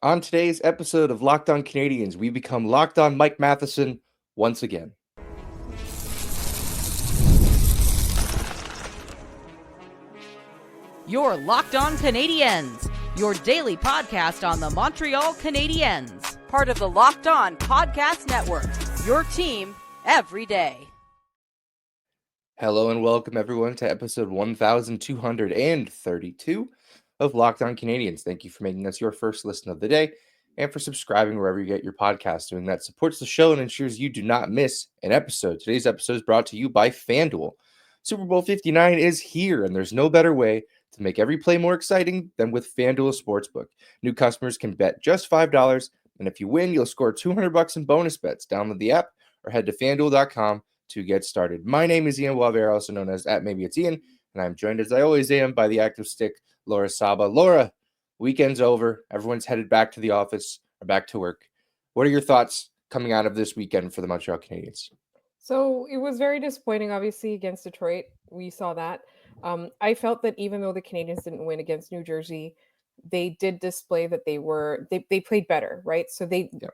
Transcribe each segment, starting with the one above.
On today's episode of Locked On Canadiens, we become Locked On Mike Matheson once again. You're Locked On Canadiens, your daily podcast on the Montreal Canadiens, part of the Locked On Podcast Network, your team every day. Hello and welcome everyone to episode 1232 of Locked On Canadiens. Thank you for making us your first listen of the day and for subscribing wherever you get your podcast. Doing that supports the show and ensures you do not miss an episode. Today's episode is brought to you by FanDuel. Super Bowl 59 is here, and there's no better way to make every play more exciting than with FanDuel Sportsbook. New customers can bet just $5, and if you win, you'll score $200 in bonus bets. Download the app or head to FanDuel.com to get started. My name is Ian Wavera, also known as @MaybeIt'sIan, and I'm joined as I always am by the active stick, Laura Saba. Laura, weekend's over. Everyone's headed back to the office or back to work. What are your thoughts coming out of this weekend for the Montreal Canadiens? So it was very disappointing, obviously, against Detroit. We saw that. I felt that even though the Canadiens didn't win against New Jersey, they did display that they played better, right? So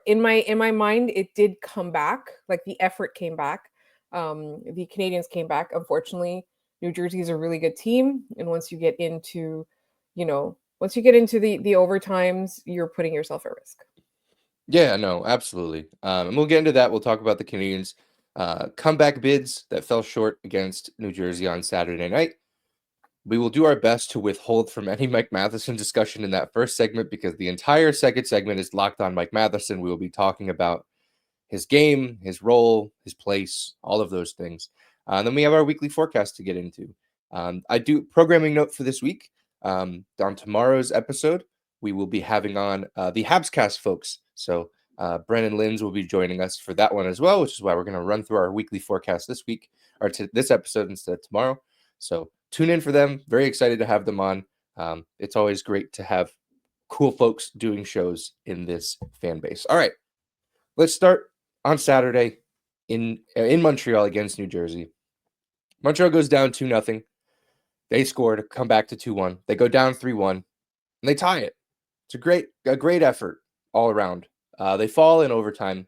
in my mind, it did come back. Like the effort came back. The Canadiens came back. Unfortunately, New Jersey is a really good team, and once you get into the overtimes, you're putting yourself at risk. Yeah, no, absolutely. And we'll get into that. We'll talk about the Canadiens' comeback bids that fell short against New Jersey on Saturday night. We will do our best to withhold from any Mike Matheson discussion in that first segment because the entire second segment is locked on Mike Matheson. We will be talking about his game, his role, his place, all of those things. And then we have our weekly forecast to get into. I do programming note for this week. On tomorrow's episode, we will be having on the Habs cast folks. So Brennan Linz will be joining us for that one as well, which is why we're going to run through our weekly forecast this week, or to this episode instead of tomorrow. So tune in for them. Very excited to have them on. It's always great to have cool folks doing shows in this fan base. All right, let's start on Saturday in Montreal against New Jersey. Montreal goes down 2-0. They scored, come back to 2-1. They go down 3-1, and they tie it. It's a great effort all around. They fall in overtime.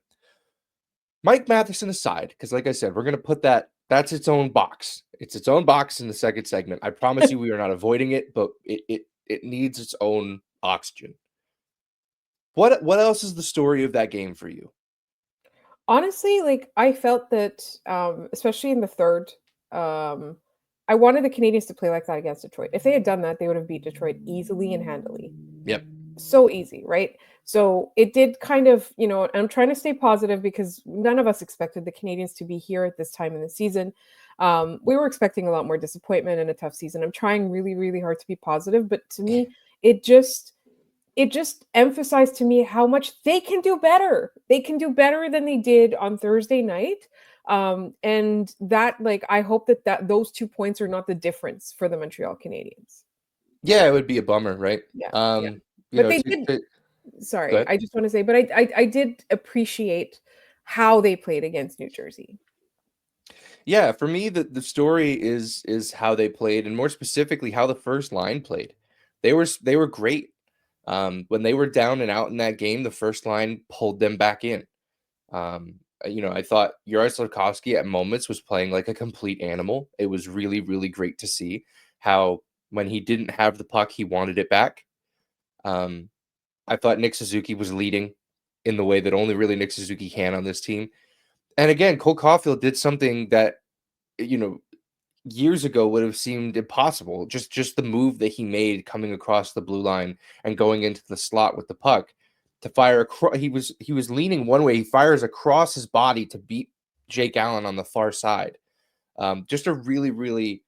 Mike Matheson aside, because like I said, we're going to put that's its own box. It's its own box in the second segment. I promise you we are not avoiding it, but it needs its own oxygen. What else is the story of that game for you? Honestly, like I felt that, especially in the third, I wanted the Canadiens to play like that against Detroit. If they had done that, they would have beat Detroit easily and handily. Yep. So easy, right? So it did kind of, I'm trying to stay positive because none of us expected the Canadiens to be here at this time in the season. We were expecting a lot more disappointment and a tough season. I'm trying really, really hard to be positive, but to me, it just emphasized to me how much they can do better. They can do better than they did on Thursday night. And that, like, I hope that those 2 points are not the difference for the Montreal Canadiens. Yeah, it would be a bummer, right? Yeah. But they did. Sorry, I just want to say, but I did appreciate how they played against New Jersey. Yeah, for me, the story is how they played, and more specifically, how the first line played. They were great. When they were down and out in that game, the first line pulled them back in. I thought Juraj Slafkovsky at moments was playing like a complete animal. It was really, really great to see how when he didn't have the puck, he wanted it back. I thought Nick Suzuki was leading in the way that only really Nick Suzuki can on this team. And again, Cole Caulfield did something that, years ago would have seemed impossible. Just the move that he made coming across the blue line and going into the slot with the puck to fire across. He was leaning one way. He fires across his body to beat Jake Allen on the far side. Just a really, really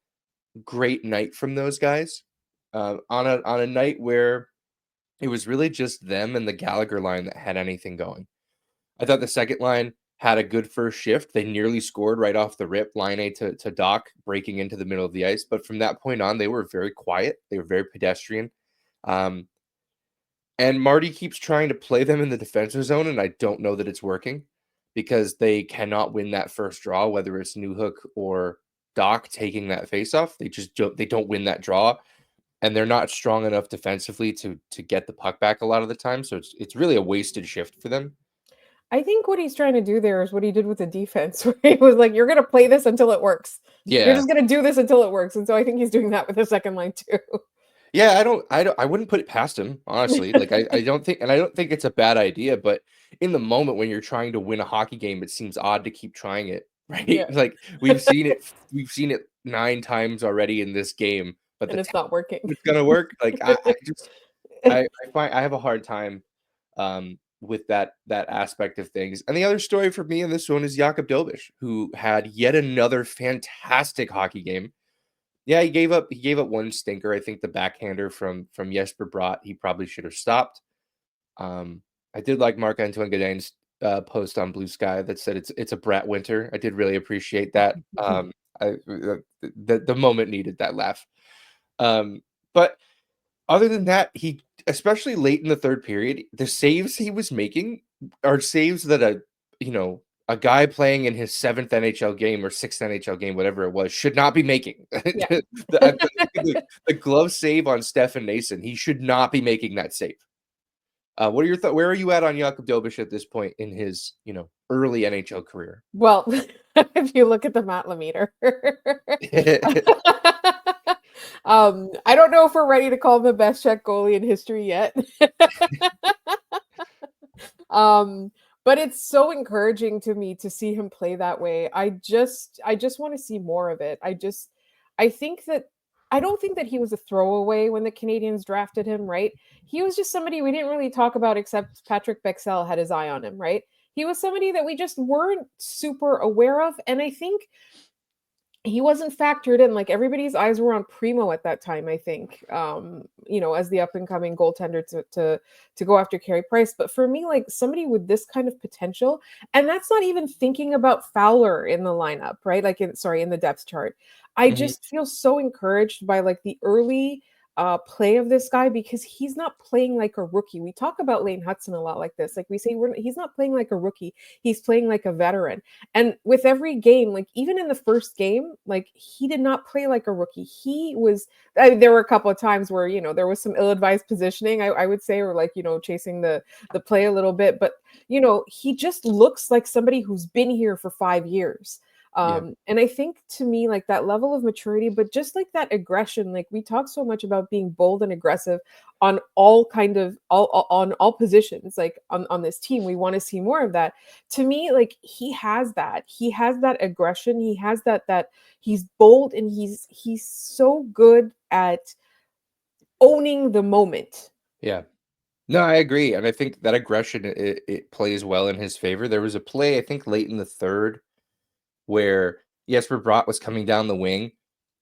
great night from those guys on a night where it was really just them and the Gallagher line that had anything going. I thought the second line had a good first shift. They nearly scored right off the rip, line A to Doc, breaking into the middle of the ice. But from that point on, they were very quiet. They were very pedestrian. And Marty keeps trying to play them in the defensive zone, and I don't know that it's working because they cannot win that first draw, whether it's Newhook or Doc taking that faceoff. They don't win that draw. and they're not strong enough defensively to get the puck back a lot of the time. So it's really a wasted shift for them. I think what he's trying to do there is what he did with the defense, where he was like, "You're going to play this until it works. You're Yeah. just going to do this until it works." And so I think he's doing that with the second line too. Yeah, I wouldn't put it past him, honestly. Like I don't think it's a bad idea, but in the moment when you're trying to win a hockey game, it seems odd to keep trying it, right? Yeah. Like we've seen it 9 times already in this game, but And the it's not working. it's gonna work. Like I just I find I have a hard time with that aspect of things. And the other story for me in this one is Jakub Dobeš, who had yet another fantastic hockey game. Yeah, he gave up one stinker. I think the backhander from Jesper Bratt, he probably should have stopped. I did like Marc-Antoine Godin's post on Blue Sky that said it's a Bratt winter. I did really appreciate that. The moment needed that laugh. But other than that, he especially late in the third period, the saves he was making are saves that a guy playing in his 7th NHL game or 6th NHL game, whatever it was, should not be making. Yeah. The glove save on Stefan Nason, he should not be making that save. What are your thoughts? Where are you at on Jakub Dobeš at this point in his, early NHL career? Well, if you look at the Matt Lemieux, I don't know if we're ready to call him the best Czech goalie in history yet. But it's so encouraging to me to see him play that way. I just want to see more of it. I think that I don't think that he was a throwaway when the Canadiens drafted him, right? He was just somebody we didn't really talk about except Patrick Bexell had his eye on him, right? He was somebody that we just weren't super aware of. And I think he wasn't factored in. Like everybody's eyes were on Primo at that time, I think, as the up and coming goaltender to go after Carey Price. But for me, like somebody with this kind of potential, and that's not even thinking about Fowler in the lineup, right? Like in the depth chart. I just feel so encouraged by like the early play of this guy because he's not playing like a rookie. We talk about Lane Hudson a lot like this. Like we say, he's not playing like a rookie. He's playing like a veteran. And with every game, like even in the first game, like he did not play like a rookie. He was, there were a couple of times where, there was some ill-advised positioning, I would say, or like, chasing the play a little bit. But, he just looks like somebody who's been here for 5 years. And I think to me, like that level of maturity, but just like that aggression, like we talk so much about being bold and aggressive on all positions, like on this team, we want to see more of that. To me, like he has that aggression. He has that he's bold and he's so good at owning the moment. Yeah. No, I agree. And I think that aggression, it plays well in his favor. There was a play, I think late in the third, where Jesper Bratt was coming down the wing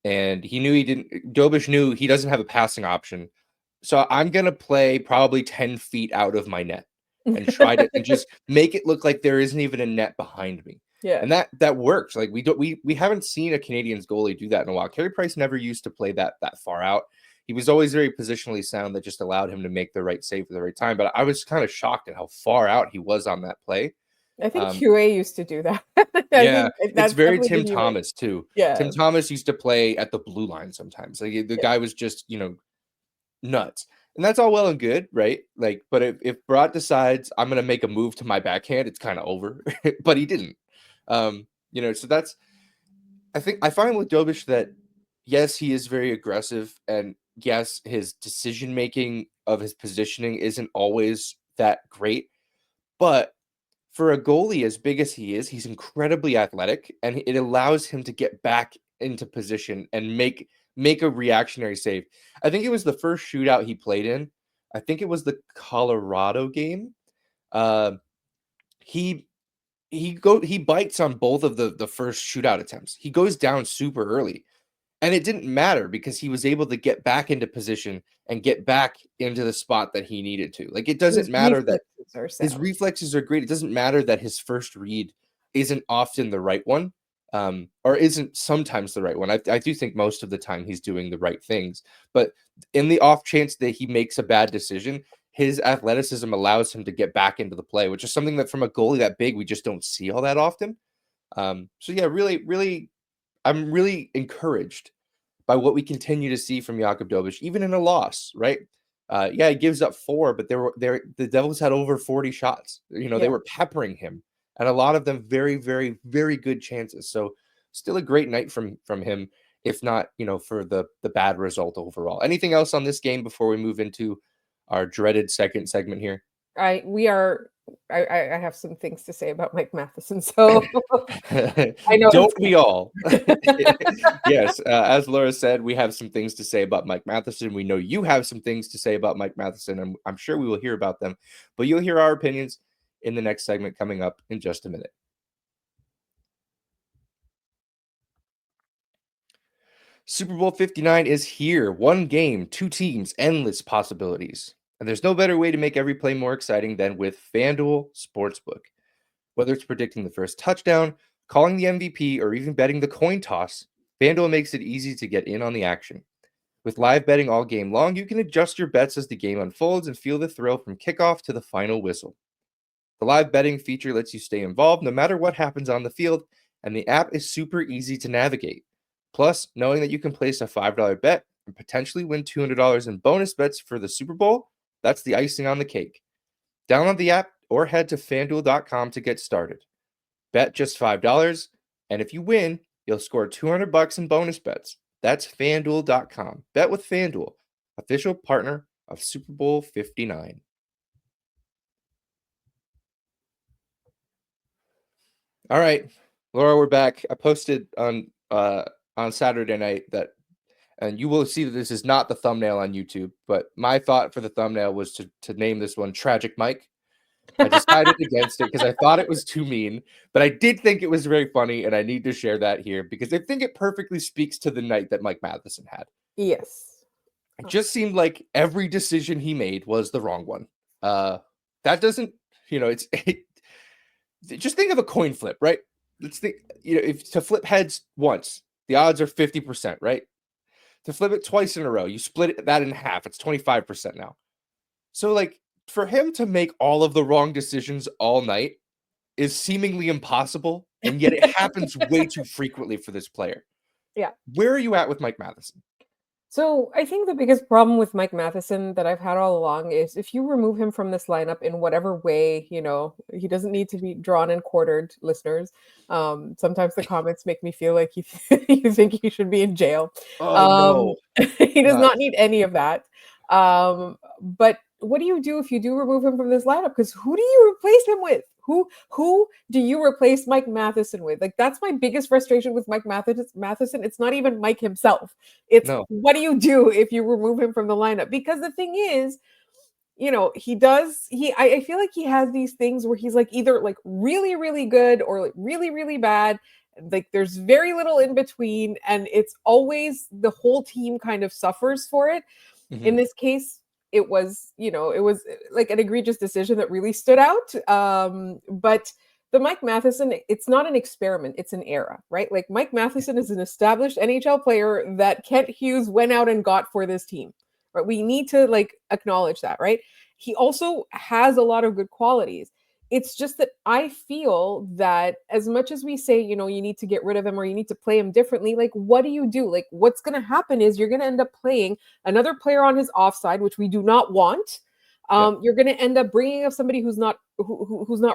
and Dobeš knew he doesn't have a passing option. So I'm going to play probably 10 feet out of my net and try to and just make it look like there isn't even a net behind me. Yeah. And that works. Like we haven't seen a Canadiens goalie do that in a while. Carey Price never used to play that far out. He was always very positionally sound that just allowed him to make the right save at the right time. But I was kind of shocked at how far out he was on that play. I think QA used to do that. Yeah, it's very Tim Thomas too. Yeah, Tim Thomas used to play at the blue line sometimes. Like the guy was just nuts, and that's all well and good, right? Like, but if Bratt decides I'm going to make a move to my backhand, it's kind of over. But he didn't. So that's. I find with Dobeš that yes, he is very aggressive, and yes, his decision making of his positioning isn't always that great, but for a goalie as big as he is, he's incredibly athletic, and it allows him to get back into position and make a reactionary save. I think it was the first shootout he played in. I think it was the Colorado game. He bites on both of the first shootout attempts. He goes down super early. And it didn't matter because he was able to get back into position and get back into the spot that he needed to. Like, it doesn't matter that his reflexes are great. It doesn't matter that his first read isn't often the right one, or isn't sometimes the right one. I do think most of the time he's doing the right things. But in the off chance that he makes a bad decision, his athleticism allows him to get back into the play, which is something that from a goalie that big, we just don't see all that often. So yeah, really, really, I'm really encouraged by what we continue to see from Jakub Dobeš, even in a loss, right? Yeah, he gives up 4, but the Devils had over 40 shots. They were peppering him, and a lot of them very, very, very good chances. So still a great night from him, if not, for the bad result overall. Anything else on this game before we move into our dreaded second segment here? I have some things to say about Mike Matheson, so I know Don't we all? Yes, as Laura said, we have some things to say about Mike Matheson. We know you have some things to say about Mike Matheson, and I'm sure we will hear about them, but you'll hear our opinions in the next segment coming up in just a minute. Super Bowl 59 is here. One game, 2 teams, endless possibilities. And there's no better way to make every play more exciting than with FanDuel Sportsbook. Whether it's predicting the first touchdown, calling the MVP, or even betting the coin toss, FanDuel makes it easy to get in on the action. With live betting all game long, you can adjust your bets as the game unfolds and feel the thrill from kickoff to the final whistle. The live betting feature lets you stay involved no matter what happens on the field, and the app is super easy to navigate. Plus, knowing that you can place a $5 bet and potentially win $200 in bonus bets for the Super Bowl, that's the icing on the cake. Download the app or head to FanDuel.com to get started. Bet just $5, and if you win, you'll score $200 in bonus bets. That's FanDuel.com. Bet with FanDuel, official partner of Super Bowl 59. All right, Laura, we're back. I posted on Saturday night that, and you will see that this is not the thumbnail on YouTube, but my thought for the thumbnail was to name this one Tragic Mike. I decided against it because I thought it was too mean, but I did think it was very funny, and I need to share that here because I think it perfectly speaks to the night that Mike Matheson had. Yes. It just seemed like every decision he made was the wrong one. That doesn't, just think of a coin flip, right? Let's think, if to flip heads once, the odds are 50%, right? To flip it twice in a row, you split that in half. It's 25% now. So, for him to make all of the wrong decisions all night is seemingly impossible, and yet it happens way too frequently for this player. Yeah. Where are you at with Mike Matheson? So I think the biggest problem with Mike Matheson that I've had all along is if you remove him from this lineup in whatever way, he doesn't need to be drawn and quartered, listeners. Sometimes the comments make me feel like you think he should be in jail. Oh, no. He does not need any of that. But what do you do if you do remove him from this lineup? Because who do you replace him with? Who do you replace Mike Matheson with? That's my biggest frustration with Mike Matheson. It's not even Mike himself. It's what do you do if you remove him from the lineup? Because the thing is, I feel like he has these things where he's either really, really good or really, really bad. There's very little in between, and it's always the whole team kind of suffers for it. Mm-hmm. In this case, it was an egregious decision that really stood out. But the Mike Matheson, it's not an experiment, it's an era, right? Mike Matheson is an established NHL player that Kent Hughes went out and got for this team, right? We need to acknowledge that, right? He also has a lot of good qualities. It's just that I feel that as much as we say, you need to get rid of him or you need to play him differently, what do you do? What's going to happen is you're going to end up playing another player on his offside, which we do not want. You're going to end up bringing up somebody who's not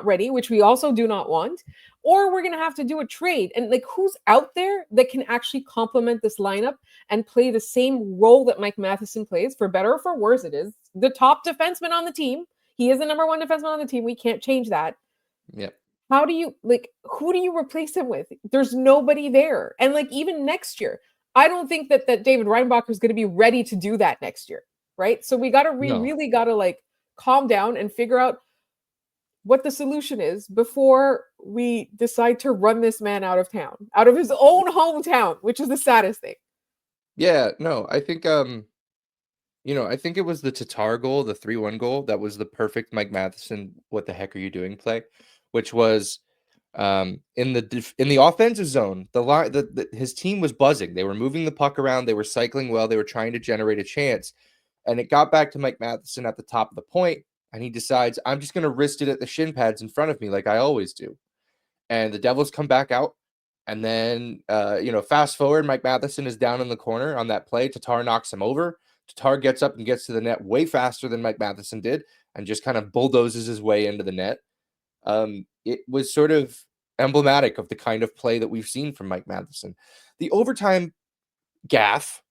ready, which we also do not want. Or we're going to have to do a trade. And who's out there that can actually complement this lineup and play the same role that Mike Matheson plays? For better or for worse, it is the top defenseman on the team. He is the number one defenseman on the team. We can't change that. Yep. How do you who do you replace him with? There's nobody there. And even next year, I don't think that David Reinbacher is going to be ready to do that next year. Right. So we really got to calm down and figure out what the solution is before we decide to run this man out of town, out of his own hometown, which is the saddest thing. Yeah, no, I think, I think it was the Tatar goal, the 3-1 goal. That was the perfect Mike Matheson, what the heck are you doing play, which was in the offensive zone. His team was buzzing. They were moving the puck around. They were cycling well. They were trying to generate a chance. And it got back to Mike Matheson at the top of the point, and he decides, I'm just going to wrist it at the shin pads in front of me like I always do. And the Devils come back out. And then, fast forward, Mike Matheson is down in the corner on that play. Tatar knocks him over. Tatar gets up and gets to the net way faster than Mike Matheson did and just kind of bulldozes his way into the net. It was sort of emblematic of the kind of play that we've seen from Mike Matheson. The overtime gaff,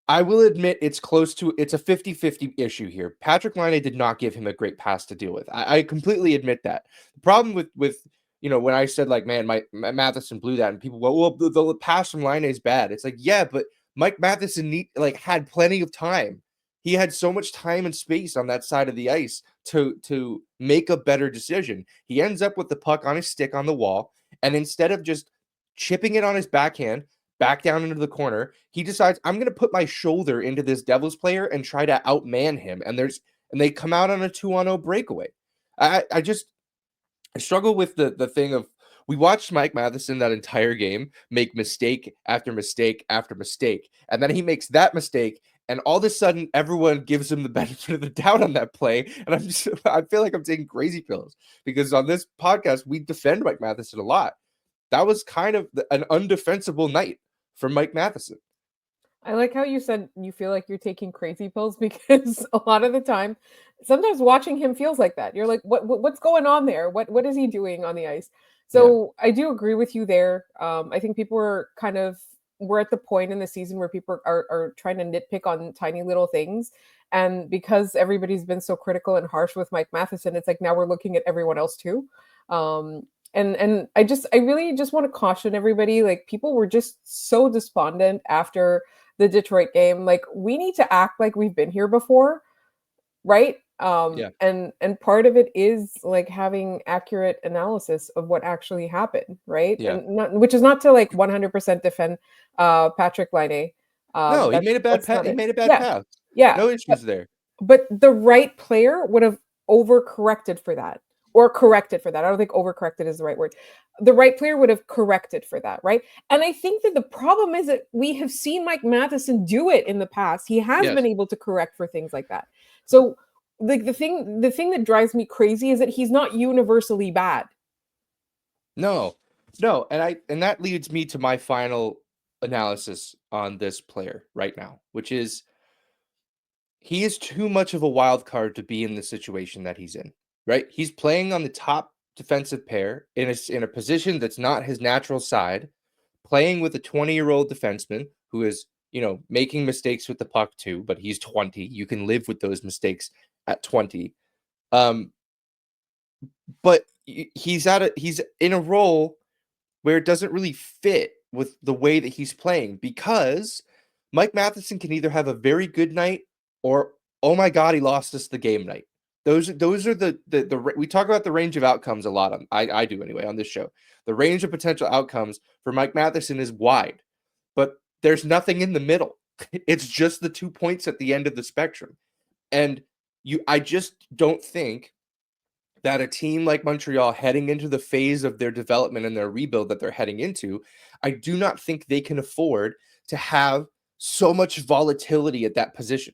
I will admit it's a 50-50 issue here. Patrick Laine did not give him a great pass to deal with. I completely admit that. The problem with when I said like, man, Matheson blew that, and people go, well, the pass from Laine is bad. It's like, yeah, but Mike Matheson had plenty of time. He had so much time and space on that side of the ice to make a better decision. He ends up with the puck on his stick on the wall, and instead of just chipping it on his backhand back down into the corner, he decides, I'm going to put my shoulder into this Devils player and try to outman him. And they come out on a 2-on-0 breakaway. I struggle with the thing of, we watched Mike Matheson that entire game make mistake after mistake after mistake. And then he makes that mistake, and all of a sudden everyone gives him the benefit of the doubt on that play. And I feel like I'm taking crazy pills, because on this podcast, we defend Mike Matheson a lot. That was kind of an undefensible night for Mike Matheson. I like how you said you feel like you're taking crazy pills, because a lot of the time, sometimes watching him feels like that. You're like, what's going on there? What is he doing on the ice? So yeah. I do agree with you there. I think people we're at the point in the season where people are trying to nitpick on tiny little things. And because everybody's been so critical and harsh with Mike Matheson, it's like now we're looking at everyone else too. And I really just want to caution everybody, like, people were just so despondent after the Detroit game. Like, we need to act like we've been here before, right? And part of it is like having accurate analysis of what actually happened, right? Yeah. And which is not to like 100% defend Patrick Laine. No, he made a bad pass. He made a bad pass. Yeah, no issues there. But the right player would have overcorrected for that. Or corrected for that. I don't think overcorrected is the right word. The right player would have corrected for that, right? And I think that the problem is that we have seen Mike Matheson do it in the past. He has been able to correct for things like that. So the thing that drives me crazy is that he's not universally bad. No. And that leads me to my final analysis on this player right now, which is, he is too much of a wild card to be in the situation that he's in. Right? He's playing on the top defensive pair in a position that's not his natural side, playing with a 20-year-old defenseman who is, making mistakes with the puck too, but he's 20. You can live with those mistakes at 20. But he's in a role where it doesn't really fit with the way that he's playing, because Mike Matheson can either have a very good night or, oh my God, he lost us the game night. Those are the we talk about the range of outcomes a lot on, I do anyway, on this show. The range of potential outcomes for Mike Matheson is wide, but there's nothing in the middle. It's just the 2 points at the end of the spectrum. And I just don't think that a team like Montreal, heading into the phase of their development and their rebuild that they're heading into, I do not think they can afford to have so much volatility at that position.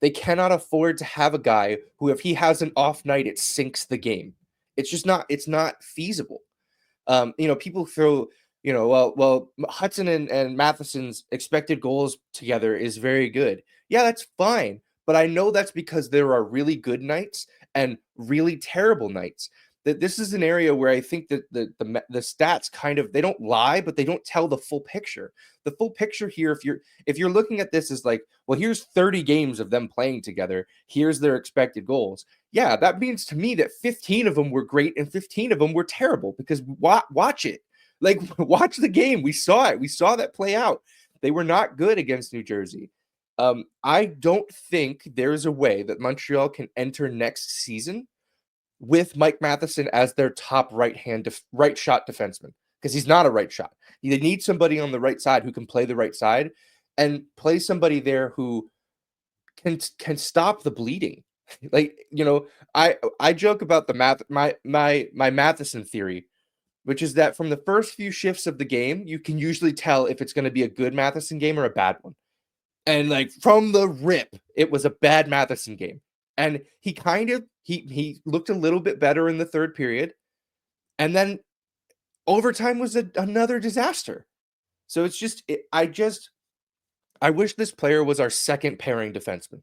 They cannot afford to have a guy who, if he has an off night, it sinks the game. It's not feasible. People throw, well, Hudson and Matheson's expected goals together is very good. Yeah, that's fine. But I know that's because there are really good nights and really terrible nights. That this is an area where I think that the stats kind of, they don't lie, but they don't tell the full picture. The full picture here, if you're looking at this as like, well, here's 30 games of them playing together, here's their expected goals. Yeah, that means to me that 15 of them were great and 15 of them were terrible, because watch it. Like, watch the game. We saw it. We saw that play out. They were not good against New Jersey. I don't think there's a way that Montreal can enter next season with Mike Matheson as their top right shot defenseman, because he's not a right shot. They need somebody on the right side who can play the right side, and play somebody there who can stop the bleeding. Like, I joke about my Matheson theory, which is that from the first few shifts of the game, you can usually tell if it's going to be a good Matheson game or a bad one. And like from the rip, it was a bad Matheson game. And he looked a little bit better in the third period. And then overtime was another disaster. So it's just, I wish this player was our second pairing defenseman.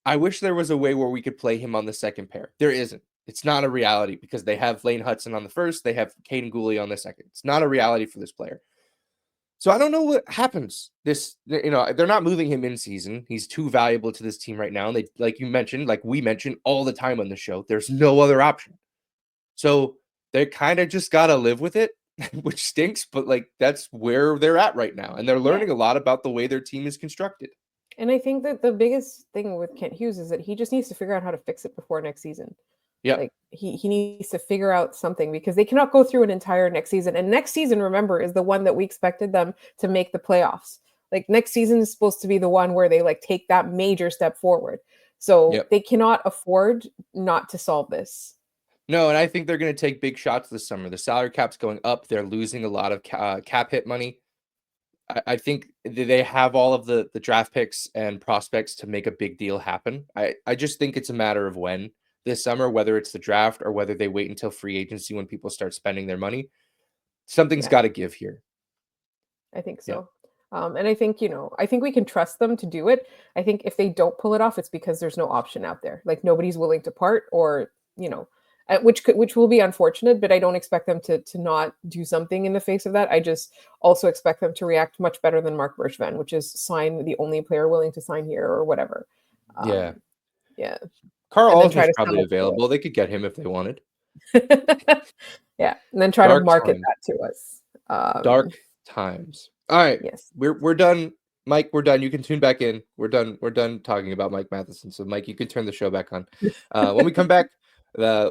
I wish there was a way where we could play him on the second pair. There isn't. It's not a reality because they have Lane Hudson on the first, they have Caden Gooley on the second. It's not a reality for this player. So I don't know what happens. They're not moving him in season. He's too valuable to this team right now. And they, like you mentioned, like we mentioned all the time on the show, there's no other option. So they kind of just got to live with it, which stinks, but like that's where they're at right now. And they're learning a lot about the way their team is constructed. And I think that the biggest thing with Kent Hughes is that he just needs to figure out how to fix it before next season. Yeah. Like he needs to figure out something because they cannot go through an entire next season. And next season, remember, is the one that we expected them to make the playoffs. Like next season is supposed to be the one where they like take that major step forward. So they cannot afford not to solve this. No, and I think they're going to take big shots this summer. The salary cap's going up. They're losing a lot of cap hit money. I think they have all of the draft picks and prospects to make a big deal happen. I just think it's a matter of when this summer, whether it's the draft or whether they wait until free agency when people start spending their money. Something's got to give here. I think so. And I think, I think we can trust them to do it. I think if they don't pull it off, it's because there's no option out there. Like nobody's willing to part or, which will be unfortunate, but I don't expect them to not do something in the face of that. I just also expect them to react much better than Mark Bergevin, which is sign the only player willing to sign here or whatever. Yeah. Carl Alson's probably available. They could get him if they wanted. And then try to market that to us. Dark times. All right. Yes. We're done. Mike, we're done. You can tune back in. We're done talking about Mike Matheson. So Mike, you can turn the show back on. When we come back,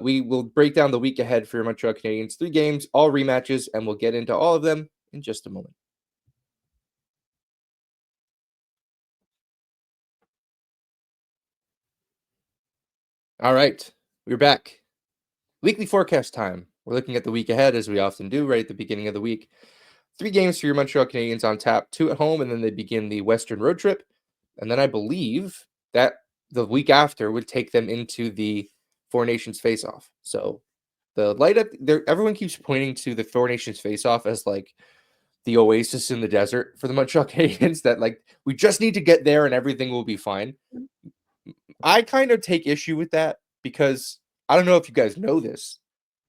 we will break down the week ahead for your Montreal Canadiens. 3 games, all rematches, and we'll get into all of them in just a moment. All right, we're back. Weekly forecast time. We're looking at the week ahead, as we often do, right at the beginning of the week. 3 games for your Montreal Canadiens on tap, 2 at home, and then they begin the Western road trip. And then I believe that the week after would take them into the Four Nations face-off. So the light up there, everyone keeps pointing to the Four Nations face-off as like the oasis in the desert for the Montreal Canadiens, that like we just need to get there and everything will be fine. I kind of take issue with that because I don't know if you guys know this,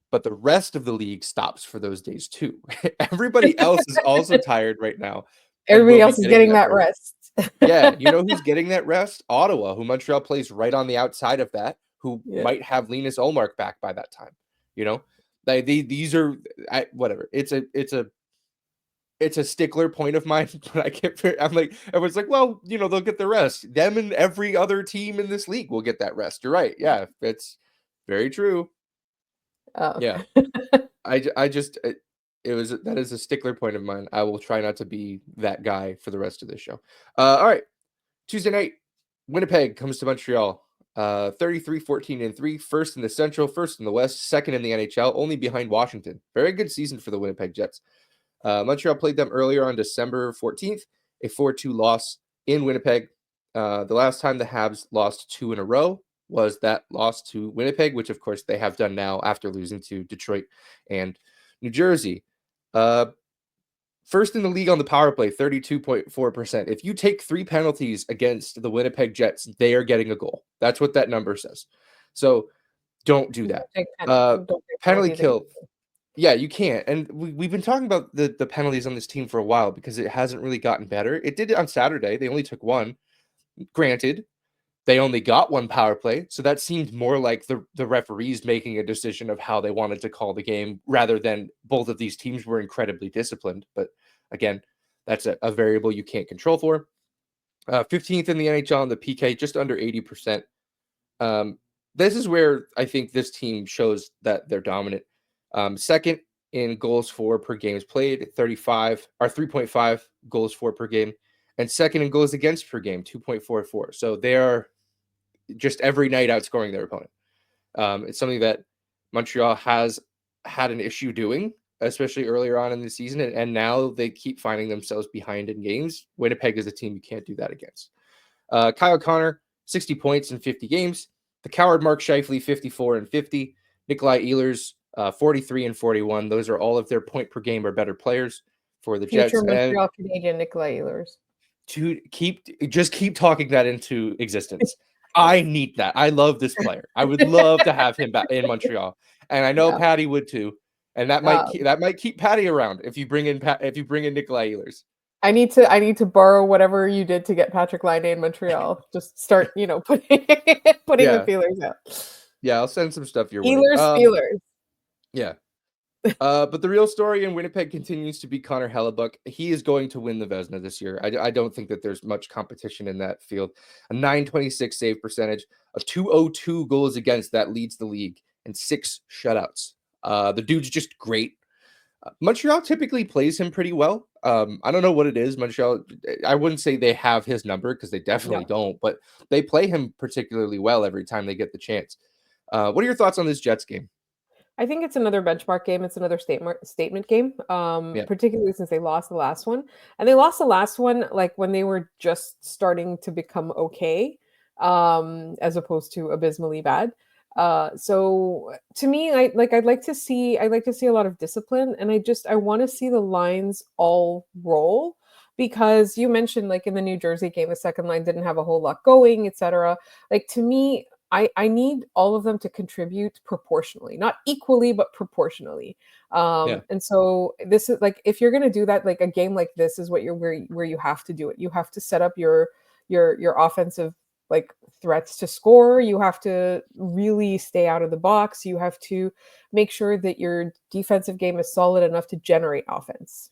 but the rest of the league stops for those days too. Everybody else is also tired right now. Everybody else is getting that rest. Yeah, you know who's getting that rest? Ottawa, who Montreal plays right on the outside of that, who might have Linus Ullmark back by that time. These are whatever. It's a stickler point of mine, but I'm like, everyone's like, well, they'll get the rest. Them and every other team in this league will get that rest. You're right. Yeah, it's very true. Oh. Yeah. That is a stickler point of mine. I will try not to be that guy for the rest of this show. All right. Tuesday night, Winnipeg comes to Montreal. 33-14-3, first in the Central, first in the West, second in the NHL, only behind Washington. Very good season for the Winnipeg Jets. Montreal played them earlier on December 14th, a 4-2 loss in Winnipeg. The last time the Habs lost 2 in a row was that loss to Winnipeg, which of course they have done now after losing to Detroit and New Jersey. First in the league on the power play, 32.4%. If you take 3 penalties against the Winnipeg Jets, they are getting a goal. That's what that number says. So don't do that. Penalty kill. Yeah, you can't. And we've been talking about the penalties on this team for a while because it hasn't really gotten better. It did on Saturday. They only took 1. Granted, they only got 1 power play. So that seemed more like the referees making a decision of how they wanted to call the game rather than both of these teams were incredibly disciplined. But again, that's a variable you can't control for. 15th in the NHL on the PK, just under 80%. This is where I think this team shows that they're dominant. Second in goals for per games played, 3.5 goals for per game, and second in goals against per game, 2.44. So they are just every night outscoring their opponent. It's something that Montreal has had an issue doing, especially earlier on in the season, and now they keep finding themselves behind in games. Winnipeg is a team you can't do that against. Kyle Connor, 60 points in 50 games. The coward Mark Scheifele, 54 and 50. Nikolai Ehlers, 43 and 41. Those are all of their point per game or better players for the Future Jets. And Montreal Canadian Nikolai Ehlers. to keep talking that into existence. I need that. I love this player. I would love to have him back in Montreal, and I know Yeah. Patty would too. And that might keep Patty around if you bring in Nikolai Ehlers. I need to borrow whatever you did to get Patrick Laine in Montreal. Just start, putting the feelers out. Yeah, I'll send some stuff your way. Feelers. Yeah. But the real story in Winnipeg continues to be Connor Hellebuck. He is going to win the Vezina this year. I don't think that there's much competition in that field. A 926 save percentage, a 202 goals against that leads the league, and 6 shutouts. The dude's just great. Montreal typically plays him pretty well. I don't know what it is. Montreal, I wouldn't say they have his number because they definitely don't, but they play him particularly well every time they get the chance. What are your thoughts on this Jets game? I think it's another benchmark game. It's another statement game, particularly since they lost the last one. And they lost the last one like when they were just starting to become okay, as opposed to abysmally bad. So to me, I'd like to see a lot of discipline, and I want to see the lines all roll, because you mentioned like in the New Jersey game, the second line didn't have a whole lot going, etc. Like to me, I need all of them to contribute proportionally, not equally, but proportionally. And so this is like, if you're going to do that, like a game like this is where you have to do it. You have to set up your offensive like threats to score. You have to really stay out of the box. You have to make sure that your defensive game is solid enough to generate offense.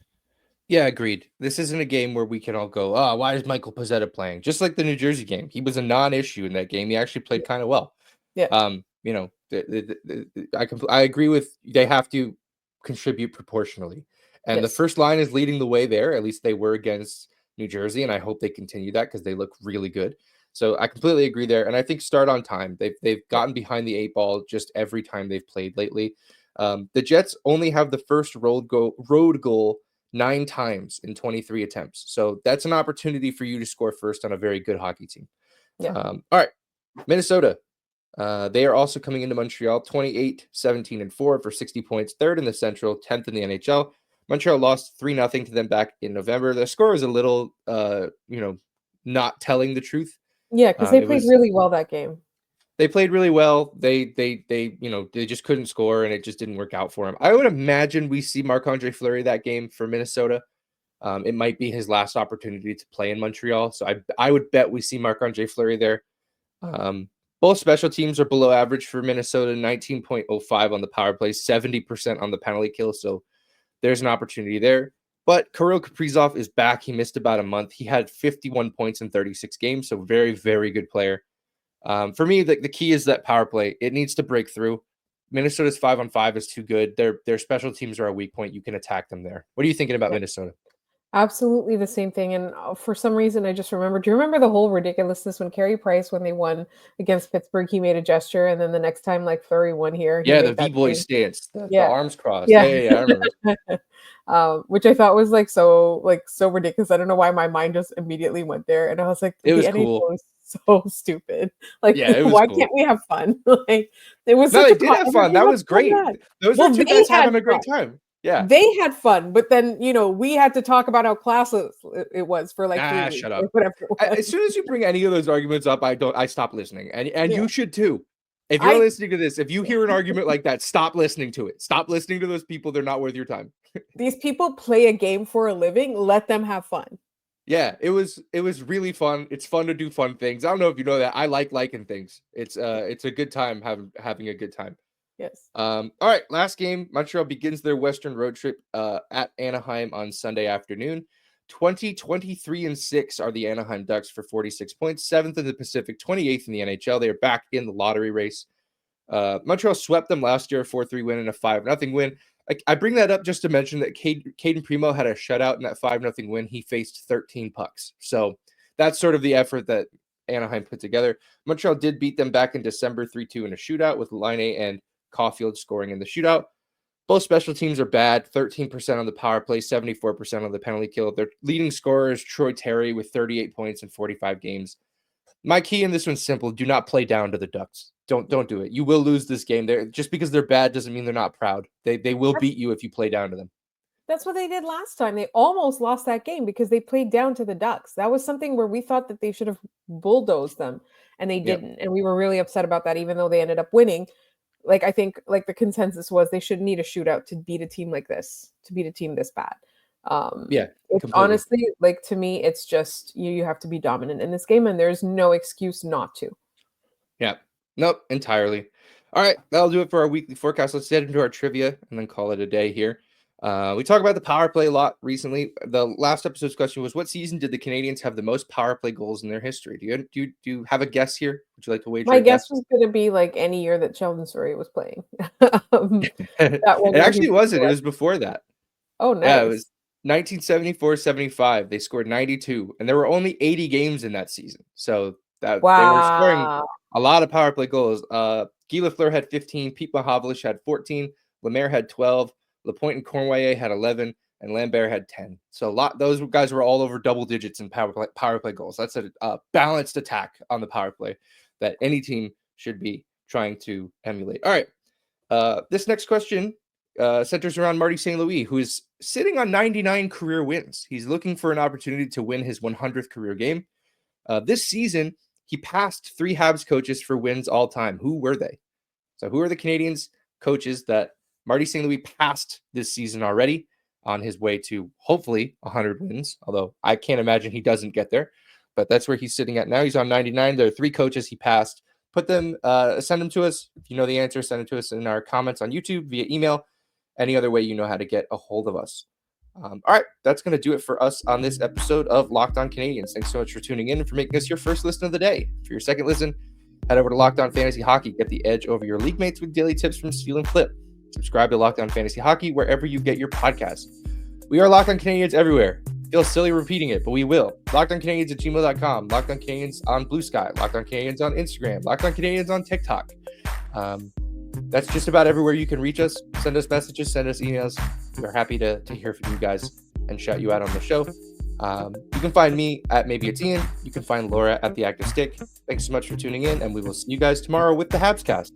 Yeah, agreed. This isn't a game where we can all go, oh, why is Michael Pezzetta playing? Just like the New Jersey game. He was a non-issue in that game. He actually played kind of well. Yeah. I agree with, they have to contribute proportionally. And the first line is leading the way there. At least they were against New Jersey, and I hope they continue that because they look really good. So I completely agree there. And I think start on time. They've gotten behind the 8 ball just every time they've played lately. The Jets only have the first road goal 9 times in 23 attempts. So that's an opportunity for you to score first on a very good hockey team. Yeah. All right. Minnesota. They are also coming into Montreal 28, 17, and 4 for 60 points, 3rd in the Central, 10th in the NHL. Montreal lost 3-0 to them back in November. The score is a little, not telling the truth. Yeah, because they played really well that game. They played really well. They just couldn't score, and it just didn't work out for him. I would imagine we see Marc-Andre Fleury that game for Minnesota. It might be his last opportunity to play in Montreal. So I would bet we see Marc-Andre Fleury there. Both special teams are below average for Minnesota, 19.05 on the power play, 70% on the penalty kill. So there's an opportunity there. But Kirill Kaprizov is back. He missed about a month. He had 51 points in 36 games. So very, very good player. For me, the key is that power play. It needs to break through. Minnesota's 5-on-5 is too good. Their special teams are a weak point. You can attack them there. What are you thinking about Minnesota? Absolutely the same thing. And for some reason, I just remember, do you remember the whole ridiculousness when Carey Price, when they won against Pittsburgh, he made a gesture, and then the next time, like Fleury won here. Yeah, the V-boy stance, the arms crossed. Yeah, I remember. Which I thought was so ridiculous. I don't know why my mind just immediately went there. And I was like, it was NHL cool. is so stupid. Like, why cool. Can't we have fun? Like, it was no, they did have fun. That was great. Those were two guys having a great time. Yeah, they had fun, but then we had to talk about how classless it was for like 3 weeks shut up. Or whatever. As soon as you bring any of those arguments up, I stop listening, and you should too. If you're listening to this, if you hear an argument like that, stop listening to it. Stop listening to those people. They're not worth your time. These people play a game for a living. Let them have fun. Yeah, it was really fun. It's fun to do fun things. I don't know if you know that. I like liking things. It's a good time having a good time. Yes. All right, last game. Montreal begins their Western road trip at Anaheim on Sunday afternoon. 23-6 are the Anaheim Ducks for 46 points, 7th in the Pacific, 28th in the NHL. They are back in the lottery race. Montreal swept them last year, a 4-3 win and a 5-0 win. I bring that up just to mention that Caden Primo had a shutout in that 5-0 win. He faced 13 pucks. So that's sort of the effort that Anaheim put together. Montreal did beat them back in December 3-2 in a shootout with Laine and Caulfield scoring in the shootout. Both special teams are bad, 13% on the power play, 74% on the penalty kill. Their leading scorer is Troy Terry with 38 points in 45 games. My key in this one's simple. Do not play down to the Ducks. Don't do it. You will lose this game. Just because they're bad doesn't mean they're not proud. They will beat you if you play down to them. That's what they did last time. They almost lost that game because they played down to the Ducks. That was something where we thought that they should have bulldozed them, and they didn't. And we were really upset about that, even though they ended up winning. Like, I think like the consensus was they shouldn't need a shootout to beat a team like this, to beat a team this bad. It's honestly, like, to me, it's just you have to be dominant in this game, and there's no excuse not to. Yeah. Nope, entirely. All right, that'll do it for our weekly forecast. Let's get into our trivia and then call it a day here. We talked about the power play a lot recently. The last episode's question was, what season did the Canadiens have the most power play goals in their history? Do you have a guess here? Would you like to wager? My guess was going to be like any year that Sheldon Surrey was playing. It actually wasn't. It was before that. Oh, nice. Yeah, it was 1974-75. They scored 92, and there were only 80 games in that season. So they were scoring a lot of power play goals. Guy Lafleur had 15, Pete Mahavlich had 14, Lemaire had 12, Lapointe and Cornwallis had 11, and Lambert had 10. So those guys were all over double digits in power play goals. That's a balanced attack on the power play that any team should be trying to emulate. All right. This next question centers around Marty St. Louis, who is sitting on 99 career wins. He's looking for an opportunity to win his 100th career game. This season, he passed 3 Habs coaches for wins all time. Who were they? So who are the Canadiens coaches that Marty St. Louis passed this season already on his way to hopefully 100 wins? Although I can't imagine he doesn't get there, but that's where he's sitting at now. He's on 99. There are 3 coaches he passed. Put them, send them to us. If you know the answer, send it to us in our comments on YouTube, via email, any other way you know how to get a hold of us. All right, that's going to do it for us on this episode of Locked On Canadiens. Thanks so much for tuning in and for making us your first listen of the day. For your second listen, head over to Locked On Fantasy Hockey. Get the edge over your league mates with daily tips from Steal and Flip. Subscribe to Locked On Fantasy Hockey wherever you get your podcasts. We are Locked On Canadiens everywhere. Feels silly repeating it, but we will. LockedOnCanadiens@gmail.com. Locked On Canadiens on Blue Sky. Locked On Canadiens on Instagram. Locked On Canadiens on TikTok. That's just about everywhere you can reach us. Send us messages, send us emails. We're happy to hear from you guys and shout you out on the show. You can find me at Maybe It's Ian. You can find Laura at The Active Stick. Thanks so much for tuning in, and we will see you guys tomorrow with the Habs cast.